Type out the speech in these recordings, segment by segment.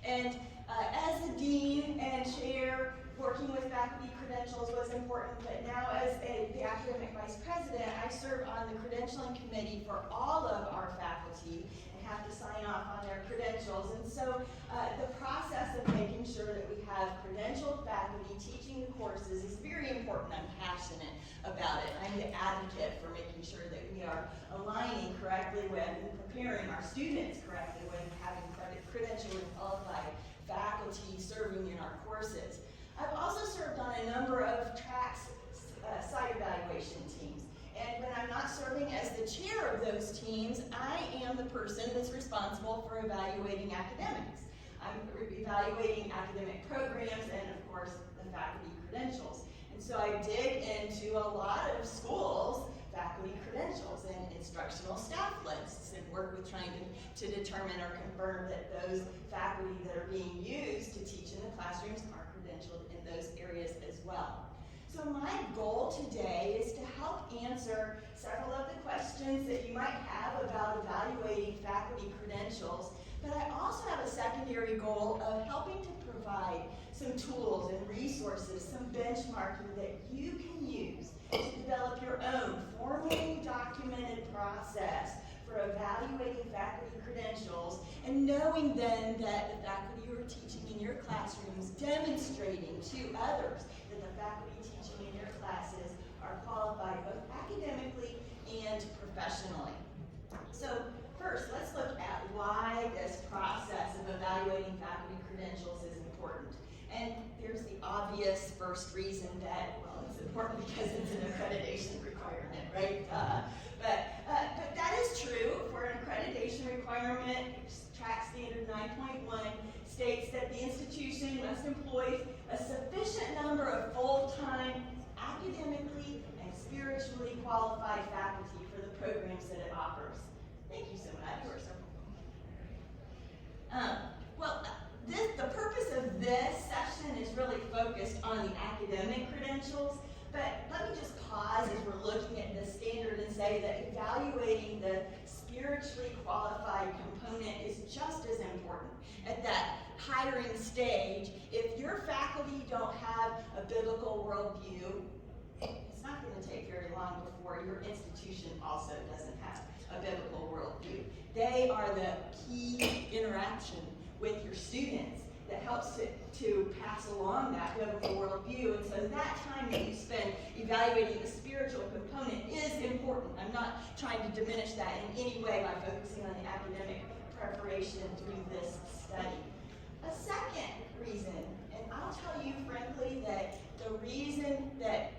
And as the dean and chair, working with faculty credentials was important, but now as the academic vice president, I serve on the credentialing committee for all of our faculty and have to sign off on their credentials. And so the process of making sure that we have credentialed faculty teaching the courses is very important. I'm passionate about it. I'm the advocate for making sure that we are aligning correctly with and preparing our students correctly when having credentialed and qualified faculty serving in our courses. I've also served on a number of tracks site evaluation teams. And when I'm not serving as the chair of those teams, I am the person that's responsible for evaluating academics. I'm evaluating academic programs and, of course, the faculty credentials. And so I dig into a lot of schools' faculty credentials and instructional staff lists and work with trying to determine or confirm that those faculty that are being used to teach in the classrooms are credentialed in those areas as well. So my goal today is to help answer several of the questions that you might have about evaluating faculty credentials, but I also have a secondary goal of helping to provide some tools and resources, some benchmarking that you can use to develop your own formally documented process for evaluating faculty credentials and knowing then that the faculty you are teaching in your classrooms demonstrating to others that the faculty teaching in your classes are qualified both academically and professionally. So first, let's look at why this process of evaluating faculty credentials is important. And there's the obvious first reason that, well, it's important because it's an accreditation requirement, right? But that is true for an accreditation requirement. Track Standard 9.1 states that the institution must employ a sufficient number of full-time, academically and spiritually qualified faculty for the programs that it offers. Thank you so much. You are so welcome. The purpose of this session is really focused on the academic credentials, but let me just pause as we're looking at this standard and say that evaluating the spiritually qualified component is just as important. At that hiring stage, if your faculty don't have a biblical worldview, it's not going to take very long before your institution also doesn't have a biblical worldview. They are the key interaction with your students that helps to pass along that biblical worldview. And so that time that you spend evaluating the spiritual component is important. I'm not trying to diminish that in any way by focusing on the academic preparation through this study. A second reason, and I'll tell you frankly that the reason that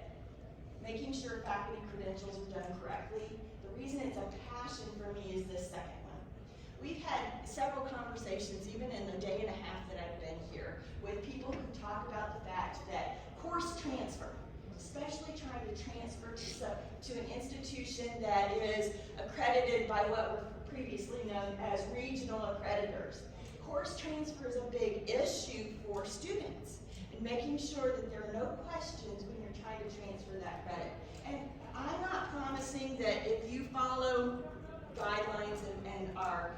making sure faculty credentials are done correctly, the reason it's a passion for me is this second one. We've had several conversations, even in the day and a half that I've been here, with people who talk about the fact that course transfer, especially trying to transfer to an institution that is accredited by what were previously known as regional accreditors. Course transfer is a big issue for students, and making sure that there are no questions when you're trying to transfer that credit. And I'm not promising that if you follow guidelines and are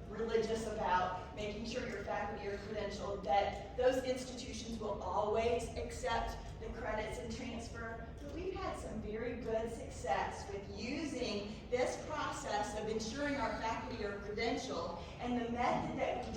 religious about making sure your faculty are credentialed, that those institutions will always accept the credits and transfer. But we've had some very good success with using this process of ensuring our faculty are credentialed, and the method that we